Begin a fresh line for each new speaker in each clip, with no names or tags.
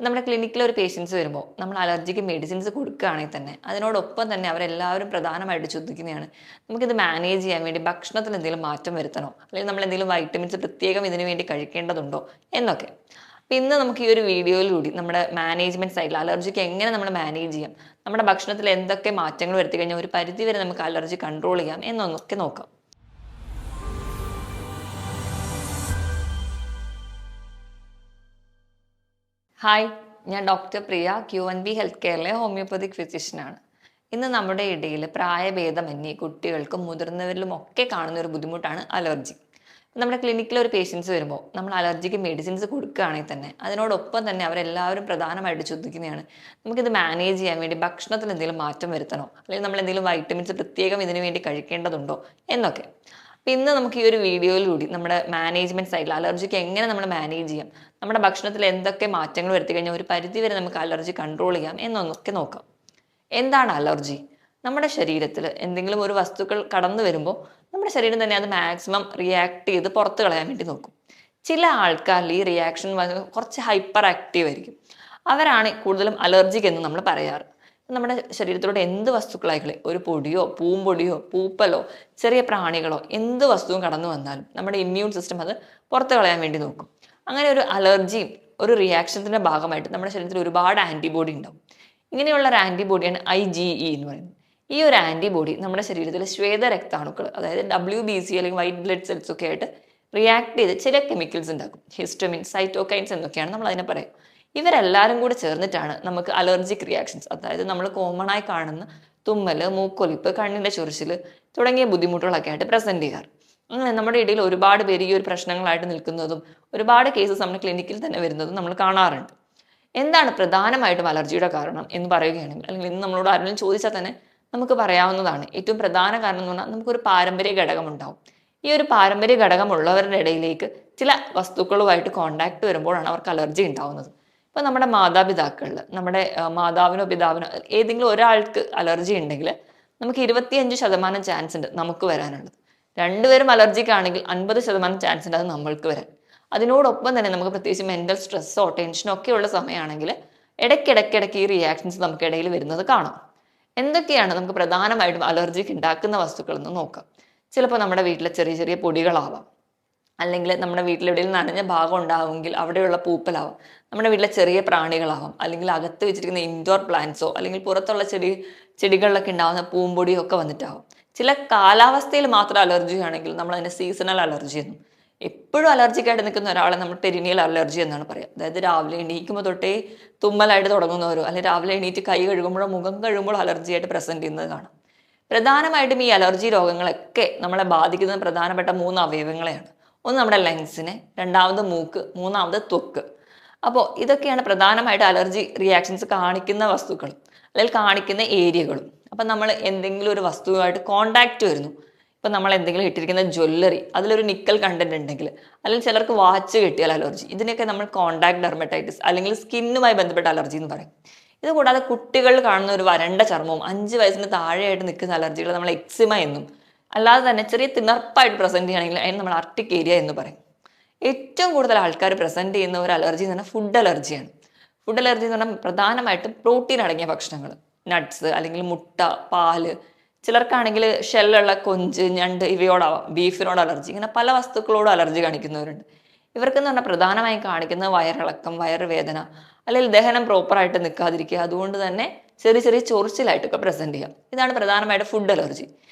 നമ്മുടെ ക്ലിനിക്കിൽ ഒരു പേഷ്യൻസ് വരുമ്പോൾ നമ്മൾ അലർജിക്ക് മെഡിസിൻസ് കൊടുക്കുകയാണെങ്കിൽ തന്നെ അതിനോടൊപ്പം തന്നെ അവരെല്ലാവരും പ്രധാനമായിട്ട് ചോദിക്കുന്നതാണ് നമുക്കിത് മാനേജ് ചെയ്യാൻ വേണ്ടി ഭക്ഷണത്തിൽ എന്തെങ്കിലും മാറ്റം വരുത്തണോ, അല്ലെങ്കിൽ നമ്മൾ എന്തെങ്കിലും വൈറ്റമിൻസ് പ്രത്യേകം ഇതിനു വേണ്ടി കഴിക്കേണ്ടതുണ്ടോ എന്നൊക്കെ. അപ്പം ഇന്ന് നമുക്ക് ഈ ഒരു വീഡിയോയിലൂടെ നമ്മുടെ മാനേജ്മെന്റ് സൈഡിൽ അലർജിക്ക് എങ്ങനെ നമ്മൾ മാനേജ് ചെയ്യാം, നമ്മുടെ ഭക്ഷണത്തിൽ എന്തൊക്കെ മാറ്റങ്ങൾ വരുത്തി കഴിഞ്ഞാൽ ഒരു പരിധി വരെ നമുക്ക് അലർജി കൺട്രോൾ ചെയ്യാം എന്നൊക്കെ നോക്കാം. ഹായ്, ഞാൻ ഡോക്ടർ പ്രിയ, QNB ഹെൽത്ത് കെയറിലെ ഹോമിയോപ്പതിക് ഫിസിഷ്യനാണ്. ഇന്ന് നമ്മുടെ ഇടയിൽ പ്രായഭേദമന്യേ കുട്ടികൾക്കും മുതിർന്നവരിലും ഒക്കെ കാണുന്ന ഒരു ബുദ്ധിമുട്ടാണ് അലർജി. നമ്മുടെ ക്ലിനിക്കിൽ ഒരു പേഷ്യൻസ് വരുമ്പോൾ നമ്മൾ അലർജിക്ക് മെഡിസിൻസ് കൊടുക്കുകയാണെങ്കിൽ തന്നെ അതിനോടൊപ്പം തന്നെ അവരെല്ലാവരും പ്രധാനമായിട്ട് ചോദിക്കുന്നതാണ് നമുക്കിത് മാനേജ് ചെയ്യാൻ വേണ്ടി ഭക്ഷണത്തിൽ എന്തെങ്കിലും മാറ്റം വരുത്തണോ, അല്ലെങ്കിൽ നമ്മൾ എന്തെങ്കിലും വൈറ്റമിൻസ് പ്രത്യേകം ഇതിനു വേണ്ടി കഴിക്കേണ്ടതുണ്ടോ എന്നൊക്കെ. അപ്പം ഇന്ന് നമുക്ക് ഈ ഒരു വീഡിയോയിലൂടെ നമ്മുടെ മാനേജ്മെന്റ് സൈഡിൽ അലർജിക്ക് എങ്ങനെ നമ്മൾ മാനേജ് ചെയ്യാം, നമ്മുടെ ഭക്ഷണത്തിൽ എന്തൊക്കെ മാറ്റങ്ങൾ വരുത്തി കഴിഞ്ഞാൽ ഒരു പരിധി വരെ നമുക്ക് അലർജി കൺട്രോൾ ചെയ്യാം എന്നൊക്കെ നോക്കാം. എന്താണ് അലർജി? നമ്മുടെ ശരീരത്തിൽ എന്തെങ്കിലും ഒരു വസ്തുക്കൾ കടന്നു വരുമ്പോൾ നമ്മുടെ ശരീരം തന്നെ അത് മാക്സിമം റിയാക്ട് ചെയ്ത് പുറത്ത് കളയാൻ വേണ്ടി നോക്കും. ചില ആൾക്കാരിൽ ഈ റിയാക്ഷൻ കുറച്ച് ഹൈപ്പർ ആക്റ്റീവ് ആയിരിക്കും. അവരാണ് കൂടുതലും അലർജിക് എന്ന് നമ്മൾ പറയാറ്. നമ്മുടെ ശരീരത്തിലൂടെ എന്ത് വസ്തുക്കളായിക്കളെ, ഒരു പൊടിയോ പൂമ്പൊടിയോ പൂപ്പലോ ചെറിയ പ്രാണികളോ എന്ത് വസ്തുവും കടന്നു വന്നാലും നമ്മുടെ ഇമ്മ്യൂൺ സിസ്റ്റം അത് പുറത്ത് കളയാൻ വേണ്ടി നോക്കും. അങ്ങനെ ഒരു അലർജിയും ഒരു റിയാക്ഷൻ്റെ ഭാഗമായിട്ട് നമ്മുടെ ശരീരത്തിൽ ഒരുപാട് ആൻറ്റിബോഡി ഉണ്ടാവും. ഇങ്ങനെയുള്ള ഒരു ആൻറ്റിബോഡിയാണ് IgE എന്ന് പറയുന്നത്. ഈ ഒരു ആൻറ്റിബോഡി നമ്മുടെ ശരീരത്തിലെ ശ്വേത രക്താണുക്കൾ, അതായത് WBC അല്ലെങ്കിൽ വൈറ്റ് ബ്ലഡ് സെൽസ് ഒക്കെ ആയിട്ട് റിയാക്ട് ചെയ്ത് ചില കെമിക്കൽസ് ഉണ്ടാക്കും. ഹിസ്റ്റമിൻ, സൈറ്റോകൈൻസ് എന്നൊക്കെയാണ് നമ്മൾ അതിനെ പറയും. ഇവരെല്ലാവരും കൂടി ചേർന്നിട്ടാണ് നമുക്ക് അലർജിക് റിയാക്ഷൻസ്, അതായത് നമ്മൾ കോമൺ ആയി കാണുന്ന തുമ്മല്, മൂക്കൊലിപ്പ്, കണ്ണിന്റെ ചൊറിച്ചിൽ തുടങ്ങിയ ബുദ്ധിമുട്ടുകളൊക്കെ ആയിട്ട് പ്രസന്റ് ചെയ്യാറ്. അങ്ങനെ നമ്മുടെ ഇടയിൽ ഒരുപാട് പേര് ഈ ഒരു പ്രശ്നങ്ങളായിട്ട് നിൽക്കുന്നതും ഒരുപാട് കേസസ് നമ്മുടെ ക്ലിനിക്കിൽ തന്നെ വരുന്നതും നമ്മൾ കാണാറുണ്ട്. എന്താണ് പ്രധാനമായിട്ടും അലർജിയുടെ കാരണം എന്ന് പറയുകയാണെങ്കിൽ, അല്ലെങ്കിൽ ഇന്ന് നമ്മളോട് ആരെങ്കിലും ചോദിച്ചാൽ തന്നെ നമുക്ക് പറയാവുന്നതാണ്, ഏറ്റവും പ്രധാന കാരണം എന്ന് പറഞ്ഞാൽ നമുക്കൊരു പാരമ്പര്യ ഘടകം ഉണ്ടാവും. ഈ ഒരു പാരമ്പര്യ ഘടകമുള്ളവരുടെ ഇടയിലേക്ക് ചില വസ്തുക്കളുമായിട്ട് കോണ്ടാക്ട് വരുമ്പോഴാണ് അവർക്ക് അലർജി ഉണ്ടാവുന്നത്. ഇപ്പൊ നമ്മുടെ മാതാപിതാക്കളിൽ, നമ്മുടെ മാതാവിനോ പിതാവിനോ ഏതെങ്കിലും ഒരാൾക്ക് അലർജി ഉണ്ടെങ്കിൽ നമുക്ക് 25% ചാൻസ് ഉണ്ട് നമുക്ക് വരാനുള്ളത്. രണ്ടുപേരും അലർജിക്ക് ആണെങ്കിൽ 50% ചാൻസ് ഉണ്ട് അത് നമ്മൾക്ക് വരാൻ. അതിനോടൊപ്പം തന്നെ നമുക്ക് പ്രത്യേകിച്ച് മെന്റൽ സ്ട്രെസ്സോ ടെൻഷനോ ഒക്കെ ഉള്ള സമയമാണെങ്കിൽ ഇടയ്ക്കിടയ്ക്ക് ഈ റിയാക്ഷൻസ് നമുക്ക് ഇടയിൽ വരുന്നത് കാണാം. എന്തൊക്കെയാണ് നമുക്ക് പ്രധാനമായിട്ടും അലർജിക്ക് ഉണ്ടാക്കുന്ന വസ്തുക്കൾ എന്ന് നോക്കാം. ചിലപ്പോൾ നമ്മുടെ വീട്ടിലെ ചെറിയ ചെറിയ പൊടികളാവാം, അല്ലെങ്കിൽ നമ്മുടെ വീട്ടിൽ എവിടെയെങ്കിലും നനഞ്ഞ ഭാഗം ഉണ്ടാവുമെങ്കിൽ അവിടെയുള്ള പൂപ്പലാവാം, നമ്മുടെ വീട്ടിലെ ചെറിയ പ്രാണികളാവാം, അല്ലെങ്കിൽ അകത്ത് വെച്ചിരിക്കുന്ന ഇൻഡോർ പ്ലാന്റ്സോ അല്ലെങ്കിൽ പുറത്തുള്ള ചെടികളിലൊക്കെ ഉണ്ടാകുന്ന പൂമ്പൊടിയോ ഒക്കെ വന്നിട്ടാവും. ചില കാലാവസ്ഥയിൽ മാത്രം അലർജി ആണെങ്കിൽ നമ്മൾ അതിനെ സീസണൽ അലർജി എന്നും, എപ്പോഴും അലർജിക്കായിട്ട് നിൽക്കുന്ന ഒരാളെ നമ്മൾ പെരിനിയൽ അലർജി എന്നാണ് പറയുക. അതായത് രാവിലെ എണീക്കുമ്പോൾ തൊട്ടേ തുമ്മലായിട്ട് തുടങ്ങുന്നവരോ, അല്ലെങ്കിൽ രാവിലെ എണീറ്റ് കൈ കഴുകുമ്പോഴോ മുഖം കഴുകുമ്പോൾ അലർജിയായിട്ട് പ്രസന്റ് ചെയ്യുന്നത് കാണാം. പ്രധാനമായിട്ടും ഈ അലർജി രോഗങ്ങളൊക്കെ നമ്മളെ ബാധിക്കുന്ന പ്രധാനപ്പെട്ട 3 അവയവങ്ങളെയാണ്. ഒന്ന് നമ്മുടെ ലങ്സിനെ, രണ്ടാമത് മൂക്ക്, മൂന്നാമത് ത്വക്ക്. അപ്പോൾ ഇതൊക്കെയാണ് പ്രധാനമായിട്ട് അലർജി റിയാക്ഷൻസ് കാണിക്കുന്ന വസ്തുക്കളും അല്ലെങ്കിൽ കാണിക്കുന്ന ഏരിയകളും. അപ്പം നമ്മൾ എന്തെങ്കിലും ഒരു വസ്തുവായിട്ട് കോണ്ടാക്ട് വരുന്നു, ഇപ്പം നമ്മൾ എന്തെങ്കിലും ഇട്ടിരിക്കുന്ന ജ്വല്ലറി അതിലൊരു നിക്കൽ കണ്ടന്റ് ഉണ്ടെങ്കിൽ, അല്ലെങ്കിൽ ചിലർക്ക് വാച്ച് കിട്ടിയാൽ അലർജി, ഇതിനൊക്കെ നമ്മൾ കോണ്ടാക്ട് ഡെർമറ്റൈറ്റിസ് അല്ലെങ്കിൽ സ്കിന്നുമായി ബന്ധപ്പെട്ട അലർജി എന്ന് പറയും. ഇത് കൂടാതെ കുട്ടികളിൽ കാണുന്ന ഒരു വരണ്ട ചർമ്മവും 5 വയസ്സിന് താഴെയായിട്ട് നിൽക്കുന്ന അലർജികൾ നമ്മൾ എക്സിമ എന്നും, അല്ലാതെ തന്നെ ചെറിയ തിണർപ്പായിട്ട് പ്രസന്റ് ചെയ്യുകയാണെങ്കിൽ അതിന് നമ്മൾ ആർട്ടിക് ഏരിയ എന്ന് പറയും. ഏറ്റവും കൂടുതൽ ആൾക്കാർ പ്രസന്റ് ചെയ്യുന്ന ഒരു അലർജി എന്ന് പറഞ്ഞാൽ ഫുഡ് അലർജിയാണ്. ഫുഡ് അലർജി എന്ന് പറഞ്ഞാൽ പ്രധാനമായിട്ടും പ്രോട്ടീൻ അടങ്ങിയ ഭക്ഷണങ്ങൾ, നട്ട്സ് അല്ലെങ്കിൽ മുട്ട, പാല്. ചിലർക്കാണെങ്കിൽ ഷെല്ലുള്ള കൊഞ്ച്, ഞണ്ട് ഇവയോടാവാം, ബീഫിനോട് അലർജി. ഇങ്ങനെ പല വസ്തുക്കളോടും അലർജി കാണിക്കുന്നവരുണ്ട്. ഇവർക്കെന്ന് പറഞ്ഞാൽ പ്രധാനമായും കാണിക്കുന്നത് വയറിളക്കം, വയറുവേദന, അല്ലെങ്കിൽ ദഹനം പ്രോപ്പറായിട്ട് നിൽക്കാതിരിക്കുക, അതുകൊണ്ട് തന്നെ ചെറിയ ചെറിയ ചൊറിച്ചിലായിട്ടൊക്കെ പ്രസന്റ് ചെയ്യാം. ഇതാണ് പ്രധാനമായിട്ട് ഫുഡ് അലർജി.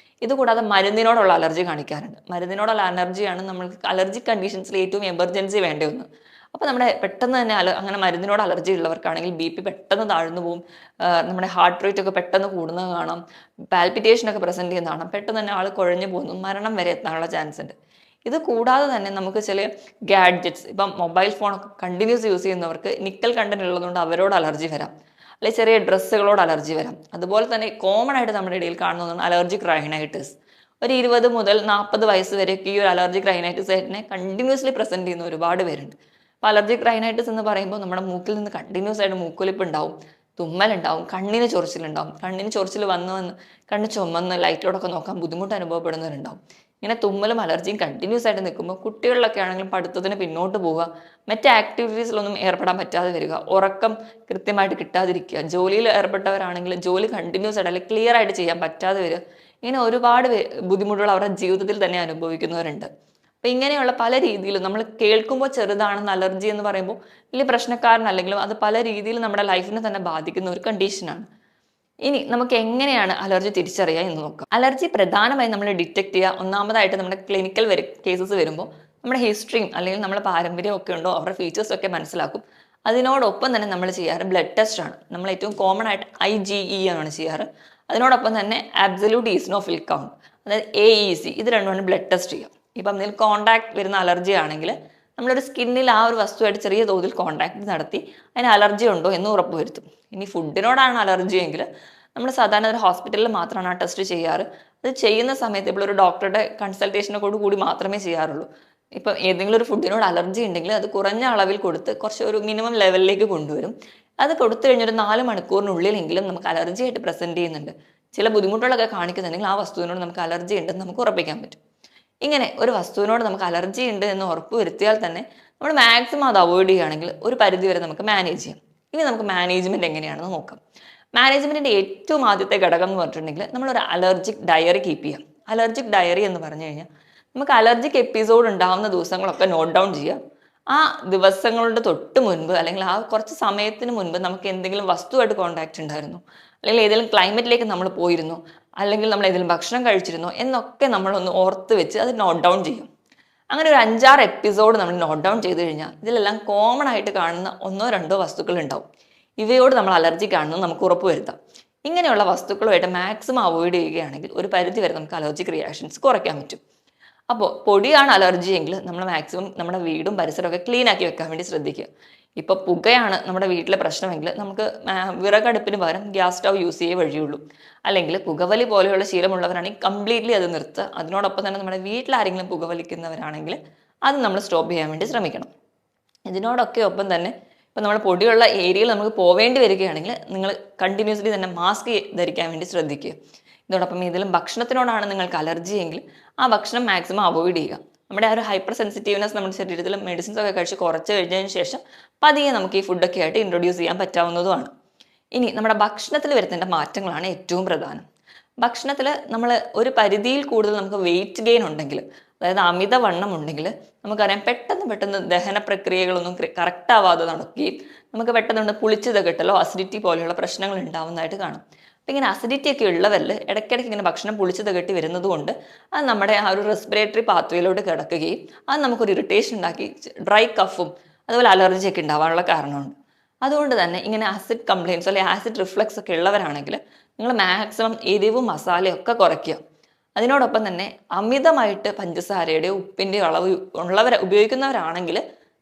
ഇതുകൂടാതെ മരുന്നിനോടുള്ള അലർജി കാണിക്കാറുണ്ട്. മരുന്നിനോടുള്ള അലർജിയാണ് നമ്മൾക്ക് അലർജി കണ്ടീഷൻസിൽ ഏറ്റവും എമർജൻസി വേണ്ട ഒന്ന്. അപ്പോൾ നമ്മുടെ പെട്ടെന്ന് തന്നെ അങ്ങനെ മരുന്നിനോട് അലർജി ഉള്ളവർക്കാണെങ്കിൽ BP പെട്ടെന്ന് താഴ്ന്നു പോകും, നമ്മുടെ ഹാർട്ട് റേറ്റ് ഒക്കെ പെട്ടെന്ന് കൂടുന്നത് കാണാം, പാൽപിറ്റേഷനൊക്കെ പ്രസന്റ് ചെയ്യുന്ന കാണാം, പെട്ടെന്ന് തന്നെ ആൾ കുഴഞ്ഞു പോകുന്നു, മരണം വരെ എത്താനുള്ള ചാൻസ് ഉണ്ട്. ഇത് കൂടാതെ തന്നെ നമുക്ക് ചില ഗാഡ്ജറ്റ്സ്, ഇപ്പം മൊബൈൽ ഫോണൊക്കെ കണ്ടിന്യൂസ് യൂസ് ചെയ്യുന്നവർക്ക് നിക്കൽ കണ്ടന്റ് ഉള്ളതുകൊണ്ട് അവരോട് അലർജി വരാം, അല്ലെങ്കിൽ ചെറിയ ഡ്രസ്സുകളോട് അലർജി വരാം. അതുപോലെ തന്നെ കോമൺ ആയിട്ട് നമ്മുടെ ഇടയിൽ കാണുന്നതാണ് അലർജിക് റൈനൈറ്റിസ്. ഒരു 20 മുതൽ 40 വയസ്സ് വരെയൊക്കെ ഈ ഒരു അലർജിക് റൈനൈറ്റിസ് ആയിട്ടിനെ കണ്ടിന്യൂസ്ലി പ്രസന്റ് ചെയ്യുന്ന ഒരുപാട് പേരുണ്ട്. അപ്പോൾ അലർജിക് റൈനൈറ്റിസ് എന്ന് പറയുമ്പോൾ നമ്മുടെ മൂക്കിൽ നിന്ന് കണ്ടിന്യൂസ് ആയിട്ട് മൂക്കൊലിപ്പ് ഉണ്ടാവും, തുമ്മലുണ്ടാവും, കണ്ണിന് ചൊറിച്ചിലുണ്ടാവും. കണ്ണിന് ചൊറിച്ചിൽ വന്ന് കണ്ണ് ചുമന്ന് ലൈറ്റിലോടൊക്കെ നോക്കാൻ ബുദ്ധിമുട്ട് അനുഭവപ്പെടുന്നവരുണ്ടാവും. ഇങ്ങനെ തുമ്മലും അലർജിയും കണ്ടിന്യൂസ് ആയിട്ട് നിൽക്കുമ്പോൾ കുട്ടികളിലൊക്കെ ആണെങ്കിലും പഠിത്തത്തിന് പിന്നോട്ട് പോവുക, മറ്റ് ആക്ടിവിറ്റീസിലൊന്നും ഏർപ്പെടാൻ പറ്റാതെ വരിക, ഉറക്കം കൃത്യമായിട്ട് കിട്ടാതിരിക്കുക, ജോലിയിൽ ഏർപ്പെട്ടവരാണെങ്കിൽ ജോലി കണ്ടിന്യൂസ് ആയിട്ട് അല്ലെങ്കിൽ ക്ലിയർ ആയിട്ട് ചെയ്യാൻ പറ്റാതെ വരിക, ഇങ്ങനെ ഒരുപാട് ബുദ്ധിമുട്ടുകൾ അവരുടെ ജീവിതത്തിൽ തന്നെ അനുഭവിക്കുന്നവരുണ്ട്. അപ്പൊ ഇങ്ങനെയുള്ള പല രീതിയിലും നമ്മൾ കേൾക്കുമ്പോൾ ചെറുതാണെന്ന് അലർജി എന്ന് പറയുമ്പോൾ വലിയ പ്രശ്നക്കാരനല്ലെങ്കിലും അത് പല രീതിയിൽ നമ്മുടെ ലൈഫിനെ തന്നെ ബാധിക്കുന്ന ഒരു കണ്ടീഷനാണ്. ഇനി നമുക്ക് എങ്ങനെയാണ് അലർജി തിരിച്ചറിയുക എന്ന് നോക്കാം. അലർജി പ്രധാനമായും നമ്മൾ ഡിറ്റക്ട് ചെയ്യുക ഒന്നാമതായിട്ട് നമ്മുടെ ക്ലിനിക്കൽ കേസസ് വരുമ്പോൾ നമ്മുടെ ഹിസ്റ്ററിയും അല്ലെങ്കിൽ നമ്മുടെ പാരമ്പര്യം ഒക്കെ ഉണ്ടോ അവരുടെ ഫീച്ചേഴ്സ് ഒക്കെ മനസ്സിലാക്കും. അതിനോടൊപ്പം തന്നെ നമ്മൾ ചെയ്യാറ് ബ്ലഡ് ടെസ്റ്റ് ആണ്. നമ്മൾ ഏറ്റവും കോമൺ ആയിട്ട് IgE ആണ് ചെയ്യാറ്. അതിനോടൊപ്പം തന്നെ അബ്സല്യൂട്ട് ഈസിനോഫിൽ കൗണ്ട്, അതായത് AEC, ഇത് രണ്ടുമാണ് ബ്ലഡ് ടെസ്റ്റ് ചെയ്യുക. ഇപ്പം എന്തെങ്കിലും കോണ്ടാക്ട് വരുന്ന അലർജി ആണെങ്കിൽ നമ്മളൊരു സ്കിന്നിൽ ആ ഒരു വസ്തുവായിട്ട് ചെറിയ തോതിൽ കോണ്ടാക്ട് നടത്തി അതിന് അലർജി ഉണ്ടോ എന്ന് ഉറപ്പുവരുത്തും. ഇനി ഫുഡിനോടാണ് അലർജി എങ്കിൽ നമ്മൾ സാധാരണ ഒരു ഹോസ്പിറ്റലിൽ മാത്രമാണ് ആ ടെസ്റ്റ് ചെയ്യാറ്. അത് ചെയ്യുന്ന സമയത്ത് ഇപ്പോൾ ഒരു ഡോക്ടറുടെ കൺസൾട്ടേഷനോട് കൂടി മാത്രമേ ചെയ്യാറുള്ളൂ. ഇപ്പം ഏതെങ്കിലും ഒരു ഫുഡിനോട് അലർജി ഉണ്ടെങ്കിൽ അത് കുറഞ്ഞ അളവിൽ കൊടുത്ത് കുറച്ച് ഒരു മിനിമം ലെവലിലേക്ക് കൊണ്ടുവരും. അത് കൊടുത്തു കഴിഞ്ഞൊരു 4 മണിക്കൂറിനുള്ളിലെങ്കിലും നമുക്ക് അലർജി ആയിട്ട് പ്രസന്റ് ചെയ്യുന്നുണ്ട്, ചില ബുദ്ധിമുട്ടുകളൊക്കെ കാണിക്കുന്നുണ്ടെങ്കിൽ ആ വസ്തുവിനോട് നമുക്ക് അലർജി ഉണ്ടെന്ന് നമുക്ക് ഉറപ്പിക്കാൻ പറ്റും. ഇങ്ങനെ ഒരു വസ്തുവിനോട് നമുക്ക് അലർജി ഉണ്ട് എന്ന് ഉറപ്പ് വരുത്തിയാൽ തന്നെ നമ്മൾ മാക്സിമം അത് അവോയ്ഡ് ചെയ്യുകയാണെങ്കിൽ ഒരു പരിധി വരെ നമുക്ക് മാനേജ് ചെയ്യാം. ഇനി നമുക്ക് മാനേജ്മെന്റ് എങ്ങനെയാണെന്ന് നോക്കാം. മാനേജ്മെന്റിന്റെ ഏറ്റവും ആദ്യത്തെ ഘടകം എന്ന് പറഞ്ഞിട്ടുണ്ടെങ്കിൽ നമ്മളൊരു അലർജിക് ഡയറി കീപ്പ് ചെയ്യാം. അലർജിക് ഡയറി എന്ന് പറഞ്ഞു കഴിഞ്ഞാൽ നമുക്ക് അലർജിക് എപ്പിസോഡ് ഉണ്ടാകുന്ന ദിവസങ്ങളൊക്കെ നോട്ട് ഡൗൺ ചെയ്യാം. ആ ദിവസങ്ങളുടെ തൊട്ട് മുൻപ് അല്ലെങ്കിൽ ആ കുറച്ച് സമയത്തിന് മുൻപ് നമുക്ക് എന്തെങ്കിലും വസ്തുവായിട്ട് കോണ്ടാക്ട് ഉണ്ടായിരുന്നു, അല്ലെങ്കിൽ ഏതെങ്കിലും ക്ലൈമറ്റിലേക്ക് നമ്മൾ പോയിരുന്നു, അല്ലെങ്കിൽ നമ്മൾ ഏതെങ്കിലും ഭക്ഷണം കഴിച്ചിരുന്നോ എന്നൊക്കെ നമ്മളൊന്ന് ഓർത്ത് വെച്ച് അത് നോട്ട് ഡൗൺ ചെയ്യും. അങ്ങനെ ഒരു 5-6 എപ്പിസോഡ് നമ്മൾ നോട്ട് ഡൗൺ ചെയ്ത് കഴിഞ്ഞാൽ ഇതിലെല്ലാം കോമൺ ആയിട്ട് കാണുന്ന 1-2 വസ്തുക്കൾ ഉണ്ടാവും. ഇവയോട് നമ്മൾ അലർജി കാണുന്നത് നമുക്ക് ഉറപ്പ് വരുത്താം. ഇങ്ങനെയുള്ള വസ്തുക്കളുമായിട്ട് മാക്സിമം അവോയ്ഡ് ചെയ്യുകയാണെങ്കിൽ ഒരു പരിധി വരെ നമുക്ക് അലർജിക് റിയാക്ഷൻസ് കുറയ്ക്കാൻ പറ്റും. അപ്പോൾ പൊടിയാണ് അലർജി എങ്കിൽ നമ്മൾ മാക്സിമം നമ്മുടെ വീടും പരിസരമൊക്കെ ക്ലീൻ ആക്കി വെക്കാൻ വേണ്ടി ശ്രദ്ധിക്കുക. ഇപ്പോൾ പുകയാണ് നമ്മുടെ വീട്ടിലെ പ്രശ്നമെങ്കിൽ നമുക്ക് വിറകടുപ്പിന് പകരം ഗ്യാസ് സ്റ്റൗ യൂസ് ചെയ്യേ വഴിയുള്ളൂ. അല്ലെങ്കിൽ പുകവലി പോലെയുള്ള ശീലമുള്ളവരാണെങ്കിൽ കംപ്ലീറ്റ്ലി അത് നിർത്തുക. അതിനോടൊപ്പം തന്നെ നമ്മുടെ വീട്ടിൽ ആരെങ്കിലും പുകവലിക്കുന്നവരാണെങ്കിൽ അത് നമ്മൾ സ്റ്റോപ്പ് ചെയ്യാൻ വേണ്ടി ശ്രമിക്കണം. ഇതിനോടൊക്കെ ഒപ്പം തന്നെ ഇപ്പം നമ്മൾ പൊടിയുള്ള ഏരിയയിൽ നമുക്ക് പോവേണ്ടി വരികയാണെങ്കിൽ നിങ്ങൾ കണ്ടിന്യൂസ്ലി തന്നെ മാസ്ക് ധരിക്കാൻ വേണ്ടി ശ്രദ്ധിക്കുക. ഇതോടൊപ്പം ഏതെങ്കിലും ഭക്ഷണത്തിനോടാണ് നിങ്ങൾക്ക് അലർജി എങ്കിൽ ആ ഭക്ഷണം മാക്സിമം അവോയ്ഡ് ചെയ്യുക. നമ്മുടെ ആ ഒരു ഹൈപ്പർ സെൻസിറ്റീവ്നെസ് നമ്മുടെ ശരീരത്തിൽ മെഡിസിൻസ് ഒക്കെ കഴിച്ച് കുറച്ച് കഴിഞ്ഞതിന് ശേഷം പതിയെ നമുക്ക് ഈ ഫുഡൊക്കെ ആയിട്ട് ഇൻട്രൊഡ്യൂസ് ചെയ്യാൻ പറ്റാവുന്നതുമാണ്. ഇനി നമ്മുടെ ഭക്ഷണത്തിൽ വരുത്തേണ്ട മാറ്റങ്ങളാണ് ഏറ്റവും പ്രധാനം. ഭക്ഷണത്തിൽ നമ്മൾ ഒരു പരിധിയിൽ കൂടുതൽ നമുക്ക് വെയിറ്റ് ഗെയിൻ ഉണ്ടെങ്കിൽ, അതായത് അമിതവണ്ണം ഉണ്ടെങ്കിൽ നമുക്കറിയാം പെട്ടെന്ന് ദഹന പ്രക്രിയകളൊന്നും കറക്റ്റ് ആവാതെ നടക്കുകയും നമുക്ക് പെട്ടെന്ന് പുളിച്ചത് കിട്ടലോ അസിഡിറ്റി പോലെയുള്ള പ്രശ്നങ്ങൾ ഉണ്ടാവുന്നതായിട്ട് കാണാം. അപ്പം ഇങ്ങനെ അസിഡിറ്റി ഒക്കെ ഉള്ളവരിൽ ഇടയ്ക്കിടയ്ക്ക് ഇങ്ങനെ ഭക്ഷണം പുളിച്ചത് കെട്ടി വരുന്നത് കൊണ്ട് അത് നമ്മുടെ ആ ഒരു റെസ്പിറേറ്ററി പാത്വേയിലോട്ട് കിടക്കുകയും അത് നമുക്കൊരു ഇറിറ്റേഷൻ ഉണ്ടാക്കി ഡ്രൈ കഫും അതുപോലെ അലർജി ഒക്കെ ഉണ്ടാവാനുള്ള കാരണമുണ്ട്. അതുകൊണ്ട് തന്നെ ഇങ്ങനെ ആസിഡ് കംപ്ലയിൻസ് അല്ലെങ്കിൽ ആസിഡ് റിഫ്ലക്സ് ഒക്കെ ഉള്ളവരാണെങ്കിൽ നിങ്ങൾ മാക്സിമം എരിവും മസാലയും ഒക്കെ കുറയ്ക്കുക. അതിനോടൊപ്പം തന്നെ അമിതമായിട്ട് പഞ്ചസാരയുടെയോ ഉപ്പിൻ്റെയോ അളവ് ഉപയോഗിക്കുന്നവരാണെങ്കിൽ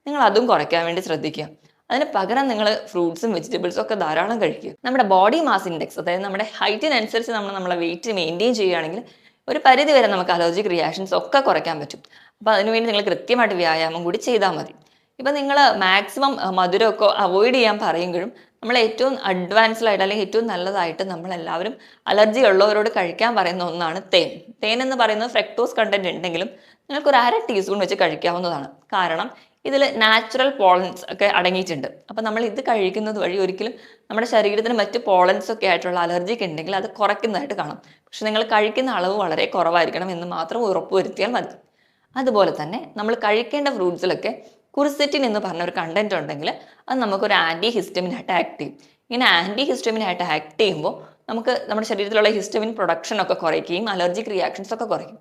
നിങ്ങൾ അതും കുറയ്ക്കാൻ വേണ്ടി ശ്രദ്ധിക്കുക. അതിന് പകരം നിങ്ങൾ ഫ്രൂട്ട്സും വെജിറ്റബിൾസും ഒക്കെ ധാരാളം കഴിക്കുക. നമ്മുടെ ബോഡി മാസ് ഇൻഡെക്സ്, അതായത് നമ്മുടെ ഹൈറ്റിനനുസരിച്ച് നമ്മളെ വെയിറ്റ് മെയിൻറ്റെയിൻ ചെയ്യുകയാണെങ്കിൽ ഒരു പരിധി വരെ നമുക്ക് അലർജിക് റിയാക്ഷൻസ് ഒക്കെ കുറയ്ക്കാൻ പറ്റും. അപ്പോൾ അതിനുവേണ്ടി നിങ്ങൾ കൃത്യമായിട്ട് വ്യായാമം കൂടി ചെയ്താൽ മതി. ഇപ്പം നിങ്ങൾ മാക്സിമം മധുരമൊക്കെ അവോയ്ഡ് ചെയ്യാൻ പറയുമ്പോഴും നമ്മൾ ഏറ്റവും അഡ്വാൻസ്ഡ് ആയിട്ട് അല്ലെങ്കിൽ ഏറ്റവും നല്ലതായിട്ട് നമ്മളെല്ലാവരും അലർജി ഉള്ളവരോട് കഴിക്കാൻ പറയുന്ന ഒന്നാണ് തേൻ. തേൻ എന്ന് പറയുന്നത് ഫ്രക്ടോസ് കണ്ടന്റ് ഉണ്ടെങ്കിലും നിങ്ങൾക്ക് ഒരു 1/2 ടീസ്പൂൺ വെച്ച് കഴിക്കാവുന്നതാണ്. കാരണം ഇതിൽ നാച്ചുറൽ പോളൻസ് ഒക്കെ അടങ്ങിയിട്ടുണ്ട്. അപ്പം നമ്മൾ ഇത് കഴിക്കുന്നത് വഴി ഒരിക്കലും നമ്മുടെ ശരീരത്തിന് മറ്റ് പോളൻസ് ഒക്കെ ആയിട്ടുള്ള അലർജിക്ക് ഉണ്ടെങ്കിൽ അത് കുറയ്ക്കുന്നതായിട്ട് കാണാം. പക്ഷെ നിങ്ങൾ കഴിക്കുന്ന അളവ് വളരെ കുറവായിരിക്കണം എന്ന് മാത്രം ഉറപ്പുവരുത്തിയാൽ മതി. അതുപോലെ തന്നെ നമ്മൾ കഴിക്കേണ്ട ഫ്രൂട്ട്സിലൊക്കെ കുർസെറ്റിൻ എന്ന് പറഞ്ഞ ഒരു കണ്ടന്റ് ഉണ്ടെങ്കിൽ അത് നമുക്കൊരു ആൻറ്റി ഹിസ്റ്റമിനായിട്ട് ആക്ട് ചെയ്യും. ഇങ്ങനെ ആൻറ്റി ഹിസ്റ്റമിനായിട്ട് ആക്ട് ചെയ്യുമ്പോൾ നമുക്ക് നമ്മുടെ ശരീരത്തിലുള്ള ഹിസ്റ്റമിൻ പ്രൊഡക്ഷൻ ഒക്കെ കുറയ്ക്കുകയും അലർജിക് റിയാക്ഷൻസ് ഒക്കെ കുറയ്ക്കും.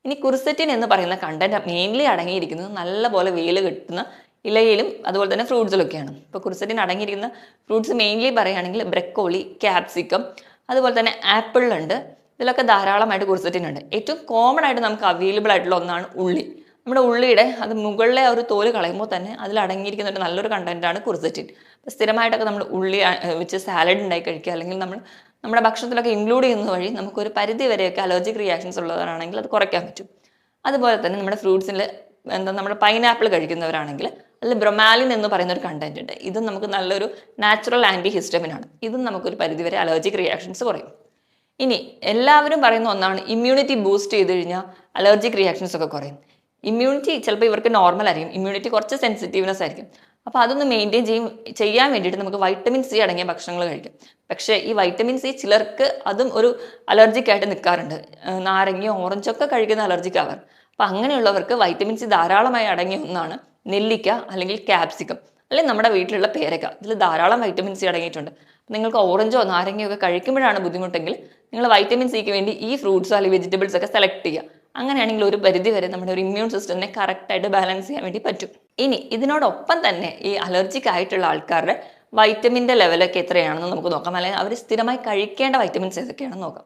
ഇനി കുർസെറ്റിൻ എന്ന് പറയുന്ന കണ്ടന്റ് മെയിൻലി അടങ്ങിയിരിക്കുന്നത് നല്ലപോലെ വെയിൽ കിട്ടുന്ന ഇലയിലും അതുപോലെ തന്നെ ഫ്രൂട്ട്സിലൊക്കെയാണ്. ഇപ്പോൾ കുർസെറ്റിൻ അടങ്ങിയിരിക്കുന്ന ഫ്രൂട്ട്സ് മെയിൻലി പറയുകയാണെങ്കിൽ ബ്രക്കോളി, ക്യാപ്സിക്കം, അതുപോലെ തന്നെ ആപ്പിളിലുണ്ട്. ഇതിലൊക്കെ ധാരാളമായിട്ട് കുർസെറ്റിൻ ഉണ്ട്. ഏറ്റവും കോമൺ ആയിട്ട് നമുക്ക് അവൈലബിൾ ആയിട്ടുള്ള ഒന്നാണ് ഉള്ളി. നമ്മുടെ ഉള്ളിയുടെ അത് മുകളിലെ ഒരു തോല് കളയുമ്പോൾ തന്നെ അതിൽ അടങ്ങിയിരിക്കുന്ന ഒരു നല്ലൊരു കണ്ടന്റാണ് കുർസെറ്റിൻ. അപ്പോൾ സ്ഥിരമായിട്ടൊക്കെ നമ്മൾ ഉള്ളി വെച്ച് സാലഡ് ഉണ്ടാക്കി കഴിക്കുക, അല്ലെങ്കിൽ നമ്മുടെ ഭക്ഷണത്തിലൊക്കെ ഇൻക്ലൂഡ് ചെയ്യുന്നത് വഴി നമുക്കൊരു പരിധി വരെയൊക്കെ അലർജിക് റിയാക്ഷൻസ് ഉള്ളവരാണെങ്കിൽ അത് കുറയ്ക്കാൻ പറ്റും. അതുപോലെ തന്നെ നമ്മുടെ ഫ്രൂട്ട്സിൽ നമ്മുടെ പൈനാപ്പിൾ കഴിക്കുന്നവരാണെങ്കിൽ അതിൽ ബ്രൊമാലിൻ എന്ന് പറയുന്ന ഒരു കണ്ടന്റ് ഉണ്ട്. ഇതും നമുക്ക് നല്ലൊരു നാച്ചുറൽ ആൻറ്റി ഹിസ്റ്റമിനാണ്. ഇതും നമുക്കൊരു പരിധിവരെ അലർജിക് റിയാക്ഷൻസ് കുറയും. ഇനി എല്ലാവരും പറയുന്ന ഒന്നാണ് ഇമ്മ്യൂണിറ്റി ബൂസ്റ്റ് ചെയ്ത് കഴിഞ്ഞാൽ അലർജിക് റിയാക്ഷൻസ് ഒക്കെ കുറയും. ഇമ്മ്യൂണിറ്റി ചിലപ്പോൾ ഇവർക്ക് നോർമൽ ആയിരിക്കും, ഇമ്മ്യൂണിറ്റി കുറച്ച് സെൻസിറ്റീവ്നെസ് ആയിരിക്കും. അപ്പോൾ അതൊന്ന് മെയിൻറ്റെയിൻ ചെയ്യാൻ വേണ്ടിയിട്ട് നമുക്ക് വൈറ്റമിൻ സി അടങ്ങിയ ഭക്ഷണങ്ങൾ കഴിക്കും. പക്ഷേ ഈ വൈറ്റമിൻ സി ചിലർക്ക് അതും ഒരു അലർജിക് ആയിട്ട് നിൽക്കാറുണ്ട്. നാരങ്ങയോ ഓറഞ്ചോ ഒക്കെ കഴിക്കുന്ന അലർജിക് ആവാർ. അപ്പം അങ്ങനെയുള്ളവർക്ക് വൈറ്റമിൻ സി ധാരാളമായി അടങ്ങിയ ഒന്നാണ് നെല്ലിക്ക അല്ലെങ്കിൽ ക്യാപ്സിക്കം അല്ലെങ്കിൽ നമ്മുടെ വീട്ടിലുള്ള പേരക്ക. ഇതിൽ ധാരാളം വൈറ്റമിൻ സി അടങ്ങിയിട്ടുണ്ട്. നിങ്ങൾക്ക് ഓറഞ്ചോ നാരങ്ങയോ ഒക്കെ കഴിക്കുമ്പോഴാണ് ബുദ്ധിമുട്ടെങ്കിൽ നിങ്ങൾ വൈറ്റമിൻ സിക്ക് വേണ്ടി ഈ ഫ്രൂട്ട്സോ അല്ലെങ്കിൽ വെജിറ്റബിൾസ് ഒക്കെ സെലക്ട് ചെയ്യുക. അങ്ങനെയാണെങ്കിൽ ഒരു പരിധി വരെ നമ്മുടെ ഒരു ഇമ്മ്യൂൺ സിസ്റ്റത്തിനെ കറക്റ്റായിട്ട് ബാലൻസ് ചെയ്യാൻ വേണ്ടി പറ്റും. ഇനി ഇതിനോടൊപ്പം തന്നെ ഈ അലർജിക് ആയിട്ടുള്ള ആൾക്കാരുടെ വൈറ്റമിൻ്റെ ലെവലൊക്കെ എത്രയാണെന്ന് നമുക്ക് നോക്കാം, അല്ലെങ്കിൽ അവർ സ്ഥിരമായി കഴിക്കേണ്ട വൈറ്റമിൻസ് ഏതൊക്കെയാണെന്ന് നോക്കാം.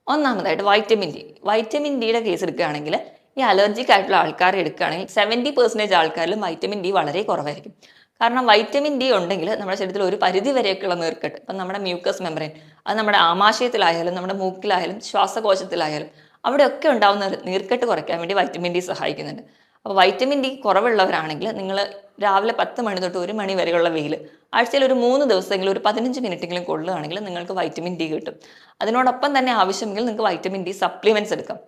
ഒന്നാമതായിട്ട് വൈറ്റമിൻ ഡി. വൈറ്റമിൻ ഡിയുടെ കേസ് എടുക്കുകയാണെങ്കിൽ ഈ അലർജിക് ആയിട്ടുള്ള ആൾക്കാരെ എടുക്കുകയാണെങ്കിൽ 70% ആൾക്കാരിലും വൈറ്റമിൻ ഡി വളരെ കുറവായിരിക്കും. കാരണം വൈറ്റമിൻ ഡി ഉണ്ടെങ്കിൽ നമ്മുടെ ശരീരത്തിൽ ഒരു പരിധി വരെയൊക്കെയുള്ള നീർക്കെട്ട്, ഇപ്പം നമ്മുടെ മ്യൂക്കസ് മെമ്പറൈൻ, അത് നമ്മുടെ ആമാശയത്തിലായാലും നമ്മുടെ മൂക്കിലായാലും ശ്വാസകോശത്തിലായാലും അവിടെയൊക്കെ ഉണ്ടാകുന്ന നീർക്കെട്ട് കുറയ്ക്കാൻ വേണ്ടി വൈറ്റമിൻ ഡി സഹായിക്കുന്നുണ്ട്. അപ്പോൾ വൈറ്റമിൻ ഡി കുറവുള്ളവരാണെങ്കിൽ നിങ്ങൾ രാവിലെ 10 മണി തൊട്ട് 1 മണി വരെയുള്ള വെയിൽ ആഴ്ചയിൽ ഒരു 3 ദിവസമെങ്കിലും ഒരു 15 മിനിറ്റെങ്കിലും കൊള്ളുകയാണെങ്കിൽ നിങ്ങൾക്ക് വൈറ്റമിൻ ഡി കിട്ടും. അതിനോടൊപ്പം തന്നെ ആവശ്യമെങ്കിൽ നിങ്ങൾക്ക് വൈറ്റമിൻ ഡി സപ്ലിമെൻറ്റ്സ് എടുക്കാം.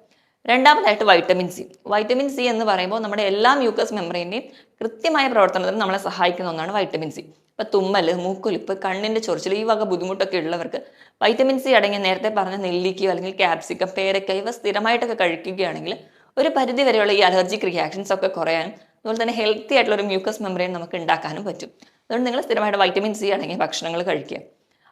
രണ്ടാമതായിട്ട് വൈറ്റമിൻ സി. വൈറ്റമിൻ സി എന്ന് പറയുമ്പോൾ നമ്മുടെ എല്ലാ മ്യൂക്കസ് മെമ്പറൈൻ്റെയും കൃത്യമായ പ്രവർത്തനത്തിന് നമ്മളെ സഹായിക്കുന്ന ഒന്നാണ് വൈറ്റമിൻ സി. ഇപ്പം തുമ്മൽ, മൂക്കൊലിപ്പ്, കണ്ണിൻ്റെ ചൊറിച്ചിൽ, ഈ വക ബുദ്ധിമുട്ടൊക്കെ ഉള്ളവർക്ക് വൈറ്റമിൻ സി അടങ്ങിയ നേരത്തെ പറഞ്ഞ നെല്ലിക്കയോ അല്ലെങ്കിൽ ക്യാപ്സിക്കം, പേരക്ക ഇവ സ്ഥിരമായിട്ടൊക്കെ കഴിക്കുകയാണെങ്കിൽ ഒരു പരിധി വരെയുള്ള ഈ അലർജിക് റിയാക്ഷൻസ് ഒക്കെ കുറയാനും അതുപോലെ തന്നെ ഹെൽത്തി ആയിട്ടുള്ള ഒരു മ്യൂക്കസ് മെമ്പറൈൻ നമുക്ക് ഉണ്ടാക്കാനും പറ്റും. അതുകൊണ്ട് നിങ്ങൾ സ്ഥിരമായിട്ട് വൈറ്റമിൻ സി അടങ്ങിയ ഭക്ഷണങ്ങൾ കഴിക്കുക.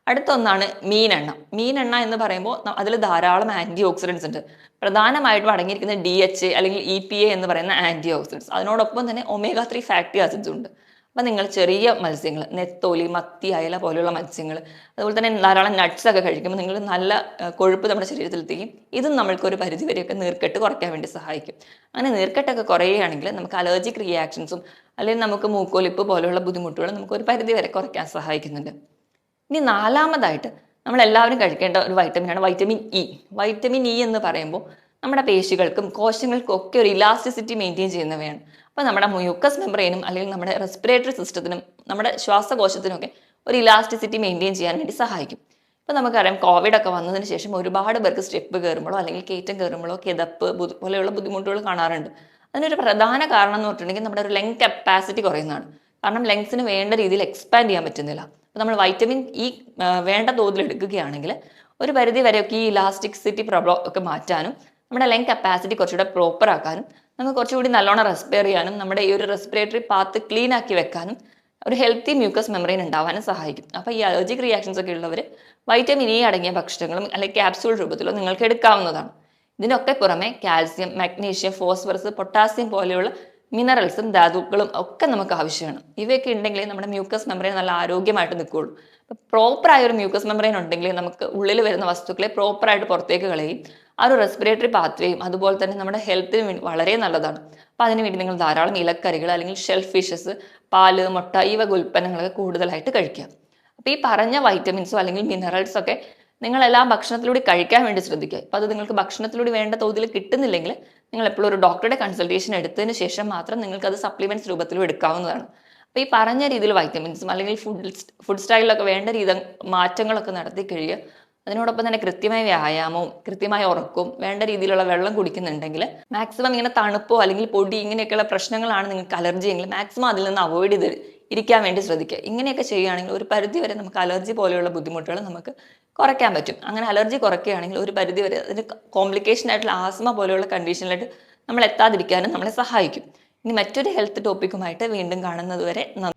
അടുത്ത ഒന്നാണ് മീനെണ്ണ. മീനെണ്ണ എന്ന് പറയുമ്പോൾ അതിൽ ധാരാളം ആൻറ്റി ഓക്സിഡൻസ് ഉണ്ട്. പ്രധാനമായിട്ടും അടങ്ങിയിരിക്കുന്ന DHA അല്ലെങ്കിൽ EPA എന്ന് പറയുന്ന ആൻറ്റി ഓക്സിഡൻസ്. അതിനോടൊപ്പം തന്നെ omega-3 ഫാറ്റി ആസിഡ്സ് ഉണ്ട്. അപ്പം നിങ്ങൾ ചെറിയ മത്സ്യങ്ങൾ, നെത്തോലി, മത്തി, അയല പോലെയുള്ള മത്സ്യങ്ങൾ, അതുപോലെ തന്നെ ധാരാളം നട്ട്സ് ഒക്കെ കഴിക്കുമ്പോൾ നിങ്ങൾ നല്ല കൊഴുപ്പ് നമ്മുടെ ശരീരത്തിലെത്തിക്കും. ഇതും നമ്മൾക്കൊരു പരിധി വരെയൊക്കെ നീർക്കെട്ട് കുറയ്ക്കാൻ വേണ്ടി സഹായിക്കും. അങ്ങനെ നീർക്കെട്ടൊക്കെ കുറയുകയാണെങ്കിൽ നമുക്ക് അലർജിക് റിയാക്ഷൻസും അല്ലെങ്കിൽ നമുക്ക് മൂക്കൊലിപ്പ് പോലെയുള്ള ബുദ്ധിമുട്ടുകൾ നമുക്ക് ഒരു പരിധി വരെ കുറയ്ക്കാൻ സഹായിക്കുന്നുണ്ട്. ഇനി നാലാമതായിട്ട് നമ്മളെല്ലാവരും കഴിക്കേണ്ട ഒരു വൈറ്റമിനാണ് വൈറ്റമിൻ ഇ. വൈറ്റമിൻ ഇ എന്ന് പറയുമ്പോൾ നമ്മുടെ പേശികൾക്കും കോശങ്ങൾക്കും ഒക്കെ ഒരു ഇലാസ്റ്റിസിറ്റി മെയിൻറ്റെയിൻ ചെയ്യുന്നവയാണ്. അപ്പോൾ നമ്മുടെ മ്യൂക്കസ് മെമ്പറൈനും അല്ലെങ്കിൽ നമ്മുടെ റെസ്പിറേറ്ററി സിസ്റ്റത്തിനും നമ്മുടെ ശ്വാസകോശത്തിനൊക്കെ ഒരു ഇലാസ്റ്റിസിറ്റി മെയിൻറ്റെയിൻ ചെയ്യാൻ വേണ്ടി സഹായിക്കും. ഇപ്പോൾ നമുക്കറിയാം കോവിഡൊക്കെ വന്നതിന് ശേഷം ഒരുപാട് പേർക്ക് സ്റ്റെപ്പ് കയറുമ്പോഴോ അല്ലെങ്കിൽ കയറ്റം കയറുമ്പോഴോ കിതപ്പ് പോലെയുള്ള ബുദ്ധിമുട്ടുകൾ കാണാറുണ്ട്. അതിനൊരു പ്രധാന കാരണം എന്ന് പറഞ്ഞിട്ടുണ്ടെങ്കിൽ നമ്മുടെ ഒരു ലങ് കപ്പാസിറ്റി കുറയുന്നതാണ്. കാരണം ലങ്സിന് വേണ്ട രീതിയിൽ എക്സ്പാൻഡ് ചെയ്യാൻ പറ്റുന്നില്ല. അപ്പോൾ നമ്മൾ വൈറ്റമിൻ ഇ വേണ്ട തോതിൽ എടുക്കുകയാണെങ്കിൽ ഒരു പരിധി വരെയൊക്കെ ഈ ഇലാസ്റ്റിസിറ്റി പ്രോബ്ലം ഒക്കെ മാറ്റാനും നമ്മുടെ ലങ് കപ്പാസിറ്റി കുറച്ചുകൂടെ പ്രോപ്പർ ആക്കാനും നമുക്ക് കുറച്ചുകൂടി നല്ലോണം റെസ്പിയർ ചെയ്യാനും നമ്മുടെ ഈ ഒരു റെസ്പിറേറ്ററി പാത്ത് ക്ലീൻ ആക്കി വെക്കാനും ഒരു ഹെൽത്തി മ്യൂക്കസ് മെമ്പറൈൻ ഉണ്ടാവാനും സഹായിക്കും. അപ്പോൾ ഈ അലർജിക് റിയാക്ഷൻസ് ഒക്കെ ഉള്ളവർ വൈറ്റമിൻ ഇ അടങ്ങിയ ഭക്ഷണങ്ങളും അല്ലെങ്കിൽ ക്യാപ്സ്യൂൾ രൂപത്തിലോ നിങ്ങൾക്ക് എടുക്കാവുന്നതാണ്. ഇതിനൊക്കെ പുറമെ കാൽസ്യം, മാഗ്നീഷ്യം, ഫോസ്ഫറസ്, പൊട്ടാസ്യം പോലെയുള്ള മിനറൽസും ധാതുക്കളും ഒക്കെ നമുക്ക് ആവശ്യമാണ്. ഇവയൊക്കെ ഉണ്ടെങ്കിൽ നമ്മുടെ മ്യൂക്കസ് മെമ്പറൈൻ നല്ല ആരോഗ്യമായിട്ട് നിൽക്കുകയുള്ളൂ. അപ്പോൾ പ്രോപ്പറായ ഒരു മ്യൂക്കസ് മെമ്പറൈൻ ഉണ്ടെങ്കിൽ നമുക്ക് ഉള്ളിൽ വരുന്ന വസ്തുക്കളെ പ്രോപ്പറായിട്ട് പുറത്തേക്ക് കളയും. ആ ഒരു റെസ്പിറേറ്ററി പാത്വേയും അതുപോലെ തന്നെ നമ്മുടെ ഹെൽത്തിന് വേണ്ടി വളരെ നല്ലതാണ്. അപ്പോൾ അതിനുവേണ്ടി നിങ്ങൾ ധാരാളം ഇലക്കറികൾ അല്ലെങ്കിൽ ഷെൽ ഫിഷസ്, പാല്, മുട്ട ഈ വക ഉൽപ്പന്നങ്ങളൊക്കെ കൂടുതലായിട്ട് കഴിക്കുക. അപ്പോൾ ഈ പറഞ്ഞ വൈറ്റമിൻസോ അല്ലെങ്കിൽ മിനറൽസോ ഒക്കെ നിങ്ങളെല്ലാം ഭക്ഷണത്തിലൂടെ കഴിക്കാൻ വേണ്ടി ശ്രദ്ധിക്കുക. അപ്പോൾ അത് നിങ്ങൾക്ക് ഭക്ഷണത്തിലൂടെ വേണ്ട തോതിൽ കിട്ടുന്നില്ലെങ്കിൽ നിങ്ങൾ എപ്പോഴും ഒരു ഡോക്ടറുടെ കൺസൾട്ടേഷൻ എടുത്തതിന് ശേഷം മാത്രം നിങ്ങൾക്ക് അത് സപ്ലിമെന്റ്സ് രൂപത്തിലും എടുക്കാവുന്നതാണ്. അപ്പോൾ ഈ പറഞ്ഞ രീതിയിൽ വൈറ്റമിൻസും അല്ലെങ്കിൽ ഫുഡ് സ്റ്റൈലിലൊക്കെ വേണ്ട രീതി മാറ്റങ്ങളൊക്കെ നടത്തി കഴിയുക. അതിനോടൊപ്പം തന്നെ കൃത്യമായ വ്യായാമവും കൃത്യമായ ഉറക്കവും വേണ്ട രീതിയിലുള്ള വെള്ളം കുടിക്കുന്നുണ്ടെങ്കിൽ മാക്സിമം ഇങ്ങനെ തണുപ്പോ അല്ലെങ്കിൽ പൊടി ഇങ്ങനെയൊക്കെയുള്ള പ്രശ്നങ്ങളാണ് നിങ്ങൾക്ക് അലർജി എങ്കിൽ മാക്സിമം അതിൽ നിന്ന് അവോയ്ഡ് ചെയ്ത് ഇരിക്കാൻ വേണ്ടി ശ്രദ്ധിക്കുക. ഇങ്ങനെയൊക്കെ ചെയ്യുകയാണെങ്കിൽ ഒരു പരിധി വരെ നമുക്ക് അലർജി പോലെയുള്ള ബുദ്ധിമുട്ടുകൾ നമുക്ക് കുറയ്ക്കാൻ പറ്റും. അങ്ങനെ അലർജി കുറയ്ക്കുകയാണെങ്കിൽ ഒരു പരിധി വരെ അതിന് കോംപ്ലിക്കേഷൻ ആയിട്ടുള്ള ആസ്മ പോലെയുള്ള കണ്ടീഷനിലായിട്ട് നമ്മൾ എത്താതിരിക്കാനും നമ്മളെ സഹായിക്കും. ഇനി മറ്റൊരു ഹെൽത്ത് ടോപ്പിക്കുമായിട്ട് വീണ്ടും കാണുന്നത് വരെ നന്ദി.